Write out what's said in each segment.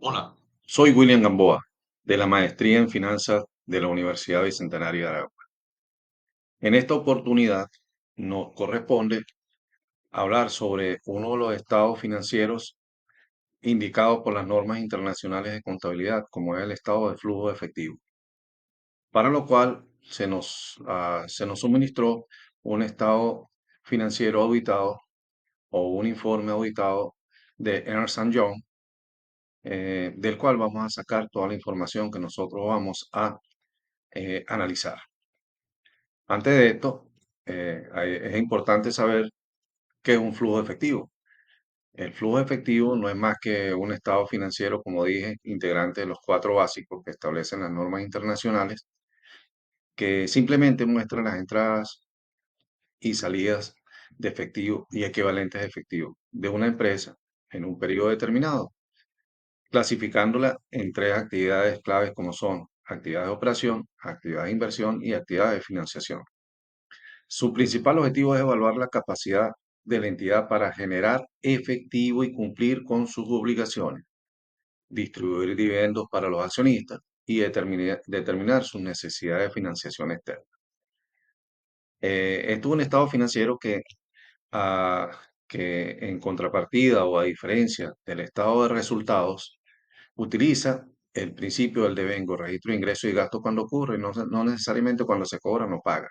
Hola, soy William Gamboa, de la Maestría en Finanzas de la Universidad Bicentenaria de Aragua. En esta oportunidad nos corresponde hablar sobre uno de los estados financieros indicados por las normas internacionales de contabilidad, como es el estado de flujo de efectivo, para lo cual se nos suministró un estado financiero auditado o un informe auditado de Ernst Young, del cual vamos a sacar toda la información que nosotros vamos a analizar. Antes de esto, es importante saber qué es un flujo efectivo. El flujo efectivo no es más que un estado financiero, como dije, integrante de los cuatro básicos que establecen las normas internacionales, que simplemente muestra las entradas y salidas de efectivo y equivalentes de efectivo de una empresa en un periodo determinado, clasificándola en tres actividades claves como son actividades de operación, actividades de inversión y actividades de financiación. Su principal objetivo es evaluar la capacidad de la entidad para generar efectivo y cumplir con sus obligaciones, distribuir dividendos para los accionistas y determinar sus necesidades de financiación externa. Esto es un estado financiero ah, que en contrapartida o a diferencia del estado de resultados, utiliza el principio del devengo, registro de ingresos y gastos cuando ocurre, no necesariamente cuando se cobra o no paga,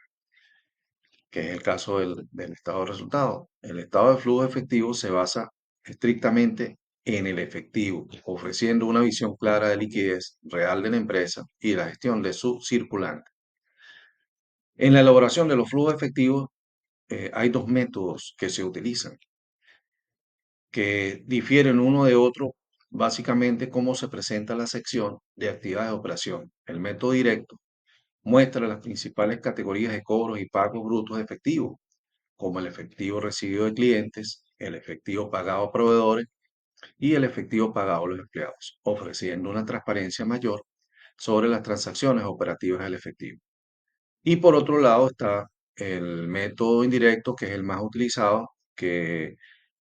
que es el caso del estado de resultados. El estado de flujo efectivo se basa estrictamente en el efectivo, ofreciendo una visión clara de liquidez real de la empresa y la gestión de su circulante. En la elaboración de los flujos efectivos hay dos métodos que se utilizan, que difieren uno de otro, básicamente cómo se presenta la sección de actividades de operación. El método directo muestra las principales categorías de cobros y pagos brutos de efectivo, como el efectivo recibido de clientes, el efectivo pagado a proveedores y el efectivo pagado a los empleados, ofreciendo una transparencia mayor sobre las transacciones operativas del efectivo. Y por otro lado está el método indirecto, que es el más utilizado, que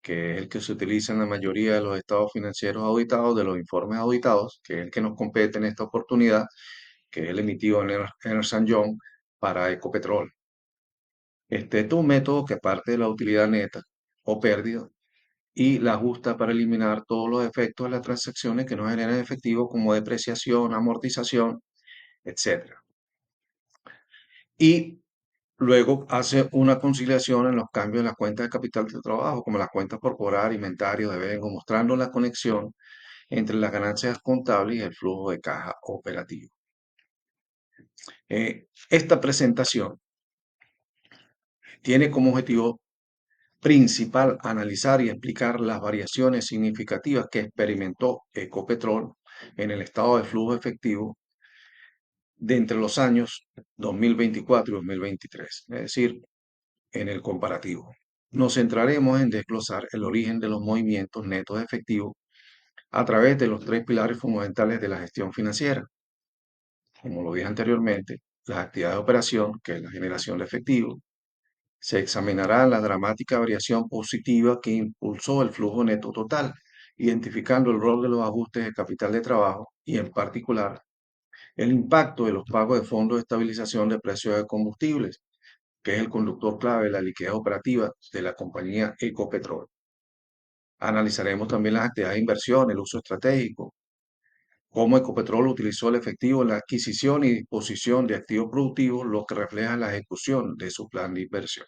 es el que se utiliza en la mayoría de los estados financieros auditados, de los informes auditados, que es el que nos compete en esta oportunidad, que es el emitido en Ernst Young para Ecopetrol. Este es un método que parte de la utilidad neta o pérdida y la ajusta para eliminar todos los efectos de las transacciones que no generan efectivo, como depreciación, amortización, etcétera. Y luego hace una conciliación en los cambios de las cuentas de capital de trabajo, como las cuentas por cobrar, inventario, devengo, mostrando la conexión entre las ganancias contables y el flujo de caja operativo. Esta presentación tiene como objetivo principal analizar y explicar las variaciones significativas que experimentó Ecopetrol en el estado de flujo efectivo de entre los años 2024 y 2023, es decir, en el comparativo. Nos centraremos en desglosar el origen de los movimientos netos de efectivo a través de los tres pilares fundamentales de la gestión financiera. Como lo dije anteriormente, las actividades de operación, que es la generación de efectivo. Se examinará la dramática variación positiva que impulsó el flujo neto total, identificando el rol de los ajustes de capital de trabajo y, en particular, el impacto de los pagos de fondos de estabilización de precios de combustibles, que es el conductor clave de la liquidez operativa de la compañía Ecopetrol. Analizaremos también las actividades de inversión, el uso estratégico, cómo Ecopetrol utilizó el efectivo en la adquisición y disposición de activos productivos, lo que refleja la ejecución de su plan de inversión.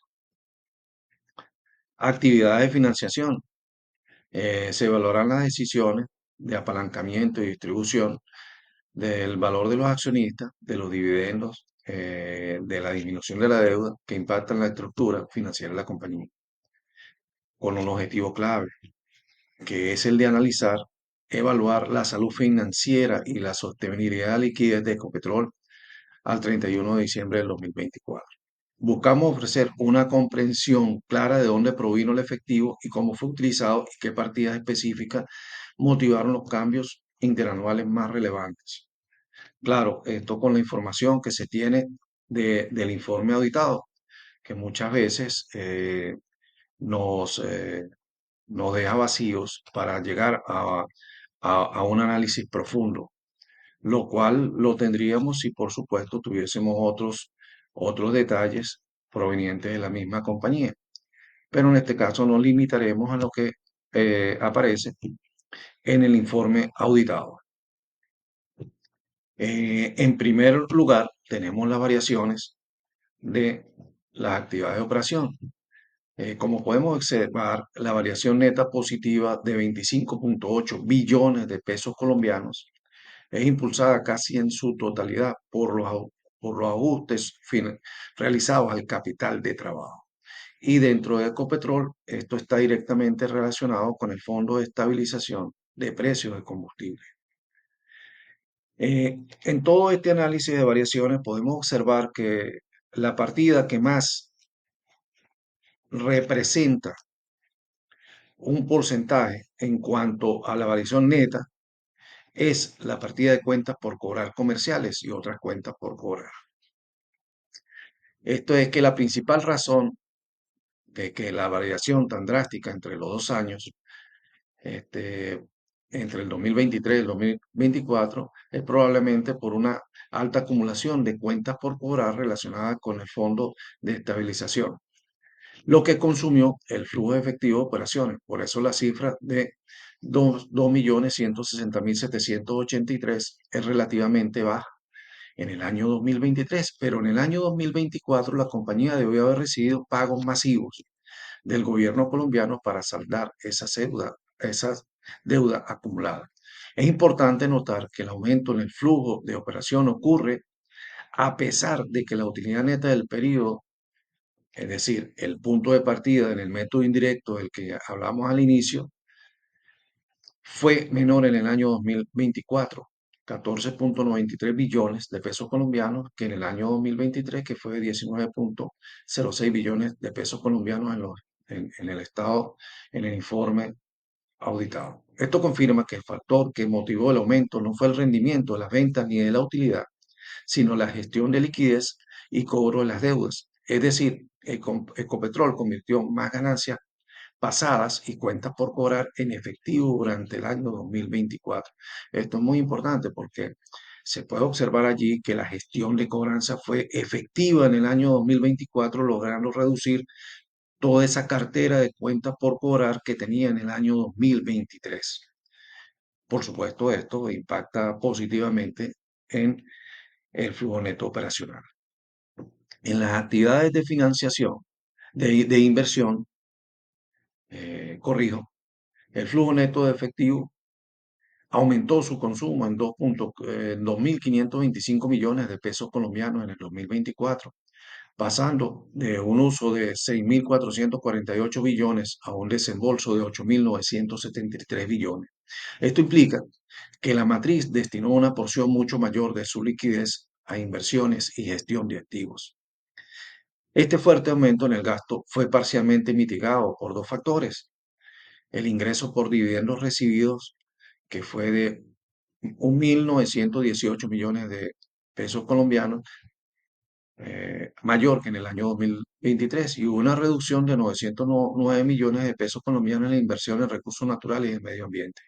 Actividades de financiación. Se evaluarán las decisiones de apalancamiento y distribución del valor de los accionistas, de los dividendos, de la disminución de la deuda que impactan la estructura financiera de la compañía, con un objetivo clave, que es el de analizar, evaluar la salud financiera y la sostenibilidad de la liquidez de Ecopetrol al 31 de diciembre del 2024. Buscamos ofrecer una comprensión clara de dónde provino el efectivo y cómo fue utilizado y qué partidas específicas motivaron los cambios interanuales más relevantes. Claro, esto con la información que se tiene del informe auditado, que muchas veces nos, nos deja vacíos para llegar a un análisis profundo, lo cual lo tendríamos si, por supuesto, tuviésemos otros detalles provenientes de la misma compañía. Pero en este caso nos limitaremos a lo que aparece en el informe auditado. En primer lugar, tenemos las variaciones de las actividades de operación. Como podemos observar, la variación neta positiva de 25,8 billones de pesos colombianos es impulsada casi en su totalidad por los ajustes realizados al capital de trabajo. Y dentro de Ecopetrol, esto está directamente relacionado con el Fondo de Estabilización de Precios de Combustible. En todo este análisis de variaciones podemos observar que la partida que más representa un porcentaje en cuanto a la variación neta es la partida de cuentas por cobrar comerciales y otras cuentas por cobrar. Esto es que la principal razón de que la variación tan drástica entre los 2 años, este, entre el 2023 y el 2024, es probablemente por una alta acumulación de cuentas por cobrar relacionadas con el Fondo de Estabilización, lo que consumió el flujo de efectivo de operaciones. Por eso la cifra de 2.160.783 es relativamente baja en el año 2023, pero en el año 2024 la compañía debió haber recibido pagos masivos del gobierno colombiano para saldar esa deuda acumulada. Es importante notar que el aumento en el flujo de operación ocurre a pesar de que la utilidad neta del periodo, es decir, el punto de partida en el método indirecto del que hablamos al inicio, fue menor en el año 2024, 14,93 billones de pesos colombianos, que en el año 2023, que fue de 19,06 billones de pesos colombianos en el estado, en el informe auditado. Esto confirma que el factor que motivó el aumento no fue el rendimiento de las ventas ni de la utilidad, sino la gestión de liquidez y cobro de las deudas. Es decir, Ecopetrol convirtió más ganancias pasadas y cuentas por cobrar en efectivo durante el año 2024. Esto es muy importante porque se puede observar allí que la gestión de cobranza fue efectiva en el año 2024, logrando reducir toda esa cartera de cuentas por cobrar que tenía en el año 2023. Por supuesto, esto impacta positivamente en el flujo neto operacional. En las actividades de financiación, de inversión, corrijo, el flujo neto de efectivo aumentó su consumo en 2.525 millones de pesos colombianos en el 2024, pasando de un uso de 6.448 billones a un desembolso de 8.973 billones. Esto implica que la matriz destinó una porción mucho mayor de su liquidez a inversiones y gestión de activos. Este fuerte aumento en el gasto fue parcialmente mitigado por dos factores: el ingreso por dividendos recibidos, que fue de 1.918 millones de pesos colombianos, mayor que en el año 2023, y hubo una reducción de 909 millones de pesos colombianos en la inversión en recursos naturales y en medio ambiente.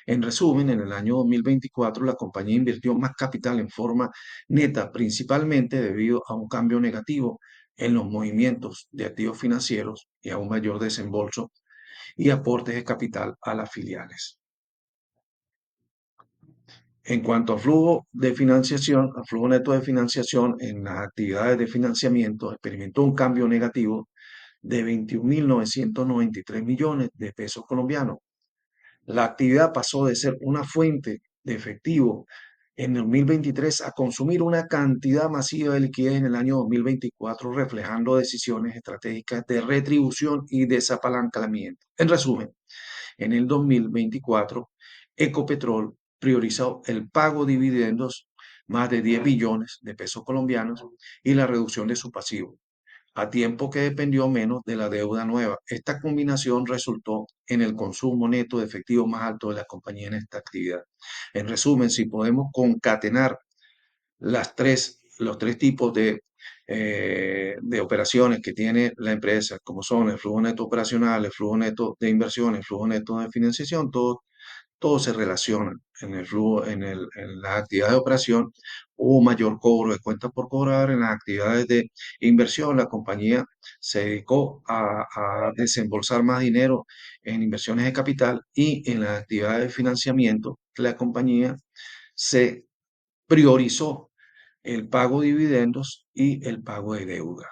En resumen, en el año 2024 la compañía invirtió más capital en forma neta, principalmente debido a un cambio negativo en los movimientos de activos financieros y a un mayor desembolso y aportes de capital a las filiales. En cuanto a flujo de financiación, al flujo neto de financiación en las actividades de financiamiento, experimentó un cambio negativo de 21.993 millones de pesos colombianos. La actividad pasó de ser una fuente de efectivo en 2023 a consumir una cantidad masiva de liquidez en el año 2024, reflejando decisiones estratégicas de retribución y desapalancamiento. En resumen, en el 2024, Ecopetrol priorizó el pago de dividendos, más de 10 billones de pesos colombianos, y la reducción de su pasivo, a tiempo que dependió menos de la deuda nueva. Esta combinación resultó en el consumo neto de efectivo más alto de la compañía en esta actividad. En resumen, si podemos concatenar los tres tipos de operaciones que tiene la empresa, como son el flujo neto operacional, el flujo neto de inversión, el flujo neto de financiación, todo todo se relaciona en el flujo, en las actividades de operación. Hubo mayor cobro de cuentas por cobrar en las actividades de inversión. La compañía se dedicó a desembolsar más dinero en inversiones de capital, y en las actividades de financiamiento, la compañía se priorizó el pago de dividendos y el pago de deuda.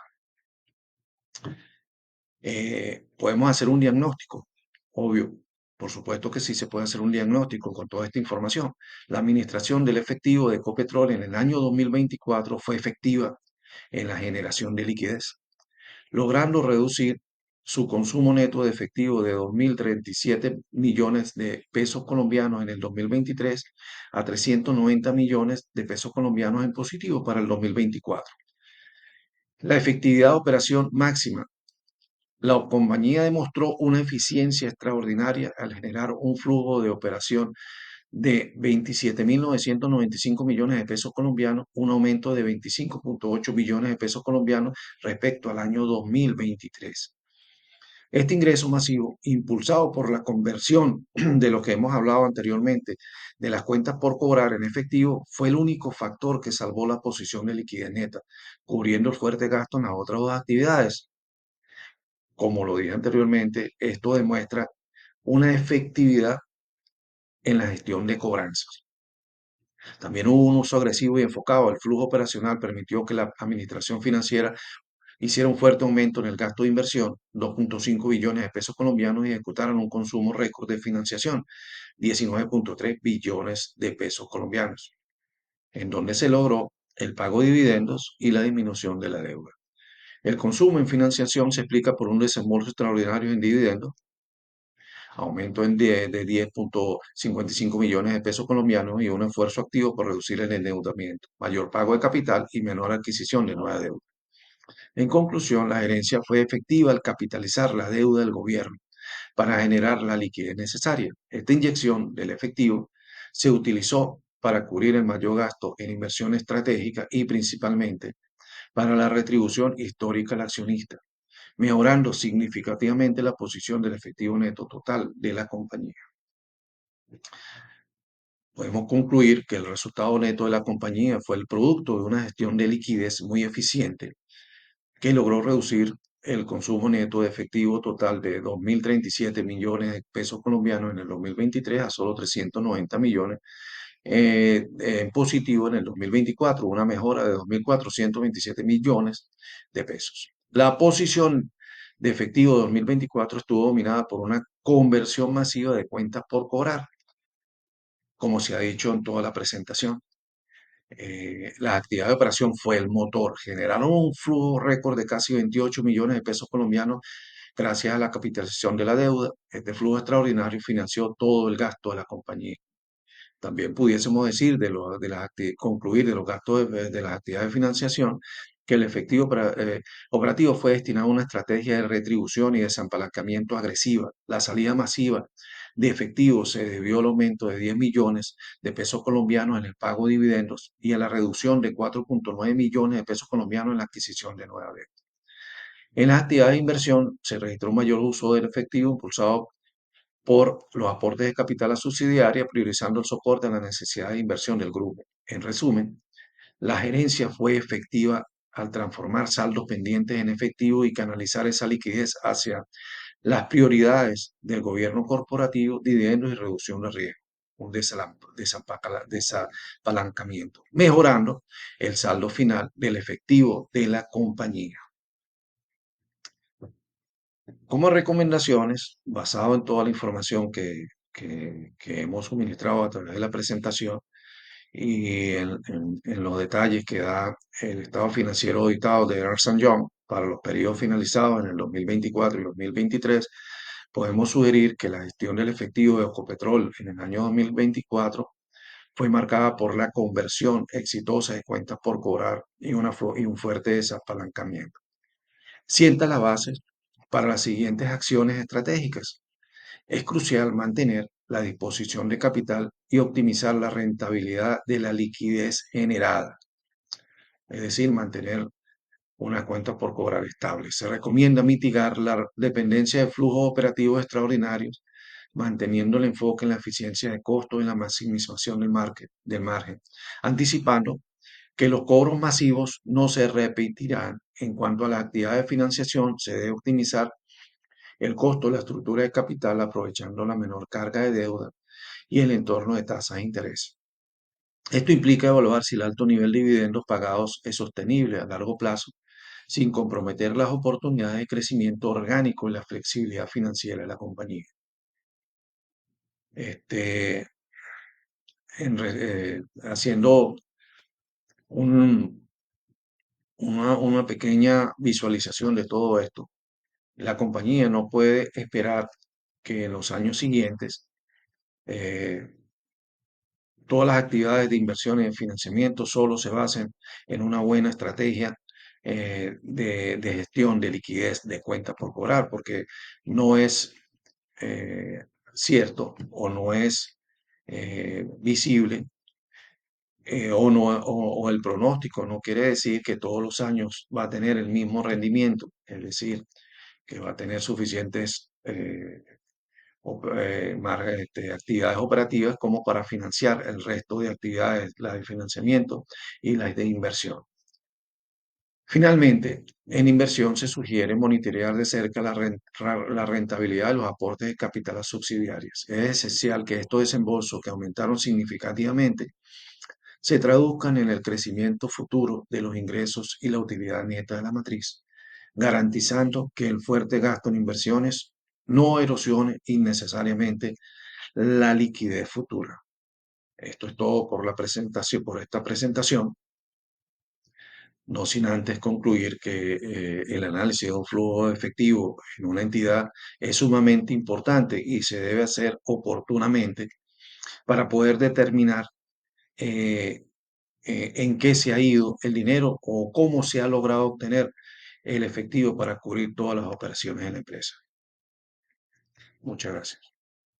¿Podemos hacer un diagnóstico? Obvio, por supuesto que sí se puede hacer un diagnóstico con toda esta información. La administración del efectivo de Ecopetrol en el año 2024 fue efectiva en la generación de liquidez, logrando reducir su consumo neto de efectivo de 2.037 millones de pesos colombianos en el 2023 a 390 millones de pesos colombianos en positivo para el 2024. La efectividad de operación máxima. La compañía demostró una eficiencia extraordinaria al generar un flujo de operación de 27.995 millones de pesos colombianos, un aumento de 25,8 billones de pesos colombianos respecto al año 2023. Este ingreso masivo, impulsado por la conversión de lo que hemos hablado anteriormente de las cuentas por cobrar en efectivo, fue el único factor que salvó la posición de liquidez neta, cubriendo el fuerte gasto en las otras dos actividades. Como lo dije anteriormente, esto demuestra una efectividad en la gestión de cobranzas. También hubo un uso agresivo y enfocado. El flujo operacional permitió que la administración financiera hiciera un fuerte aumento en el gasto de inversión, 2,5 billones de pesos colombianos, y ejecutaron un consumo récord de financiación, 19,3 billones de pesos colombianos, en donde se logró el pago de dividendos y la disminución de la deuda. El consumo en financiación se explica por un desembolso extraordinario en dividendos, aumento de 10,55 millones de pesos colombianos, y un esfuerzo activo por reducir el endeudamiento, mayor pago de capital y menor adquisición de nueva deuda. En conclusión, la gerencia fue efectiva al capitalizar la deuda del gobierno para generar la liquidez necesaria. Esta inyección del efectivo se utilizó para cubrir el mayor gasto en inversión estratégica y principalmente para la retribución histórica al accionista, mejorando significativamente la posición del efectivo neto total de la compañía. Podemos concluir que el resultado neto de la compañía fue el producto de una gestión de liquidez muy eficiente, que logró reducir el consumo neto de efectivo total de 2.037 millones de pesos colombianos en el 2023 a solo 390 millones en positivo en el 2024, una mejora de 2.427 millones de pesos. La posición de efectivo de 2024 estuvo dominada por una conversión masiva de cuentas por cobrar, como se ha dicho en toda la presentación. La actividad de operación fue el motor. Generaron un flujo récord de casi 28 millones de pesos colombianos gracias a la capitalización de la deuda. Este flujo extraordinario financió todo el gasto de la compañía. También pudiésemos decir, concluir de los gastos de las actividades de financiación, que el efectivo operativo fue destinado a una estrategia de retribución y desapalancamiento agresiva. La salida masiva de efectivo se debió al aumento de 10 millones de pesos colombianos en el pago de dividendos y a la reducción de 4,9 millones de pesos colombianos en la adquisición de nueva deuda. En las actividades de inversión se registró un mayor uso del efectivo impulsado por los aportes de capital a subsidiaria, priorizando el soporte a la necesidad de inversión del grupo. En resumen, la gerencia fue efectiva al transformar saldos pendientes en efectivo y canalizar esa liquidez hacia las prioridades del gobierno corporativo, dividendos y reducción de riesgo, un desapalancamiento, mejorando el saldo final del efectivo de la compañía. Como recomendaciones, basado en toda la información que hemos suministrado a través de la presentación y en los detalles que da el estado financiero auditado de Ernst Young para los periodos finalizados en el 2024 y 2023, podemos sugerir que la gestión del efectivo de Ecopetrol en el año 2024 fue marcada por la conversión exitosa de cuentas por cobrar y un fuerte desapalancamiento. Sienta las bases para las siguientes acciones estratégicas. Es crucial mantener la disposición de capital y optimizar la rentabilidad de la liquidez generada, es decir, mantener una cuenta por cobrar estable. Se recomienda mitigar la dependencia de flujos operativos extraordinarios manteniendo el enfoque en la eficiencia de costo y la maximización del margen, anticipando que los cobros masivos no se repetirán. En cuanto a la actividad de financiación, se debe optimizar el costo de la estructura de capital aprovechando la menor carga de deuda y el entorno de tasas de interés. Esto implica evaluar si el alto nivel de dividendos pagados es sostenible a largo plazo, sin comprometer las oportunidades de crecimiento orgánico y la flexibilidad financiera de la compañía. Este, haciendo un- una pequeña visualización de todo esto, la compañía no puede esperar que en los años siguientes eh, todas las actividades de inversión y de financiamiento solo se basen en una buena estrategia de gestión de liquidez de cuentas por cobrar, porque no es cierto o no es visible o, no, o el pronóstico no quiere decir que todos los años va a tener el mismo rendimiento, es decir, que va a tener suficientes actividades operativas como para financiar el resto de actividades, las de financiamiento y las de inversión. Finalmente, en inversión se sugiere monitorear de cerca la rentabilidad de los aportes de capital a subsidiarias. Es esencial que estos desembolsos que aumentaron significativamente se traduzcan en el crecimiento futuro de los ingresos y la utilidad neta de la matriz, garantizando que el fuerte gasto en inversiones no erosione innecesariamente la liquidez futura. Esto es todo por la presentación, por esta presentación, no sin antes concluir que el análisis de un flujo efectivo en una entidad es sumamente importante y se debe hacer oportunamente para poder determinar eh, en qué se ha ido el dinero o cómo se ha logrado obtener el efectivo para cubrir todas las operaciones de la empresa. Muchas gracias.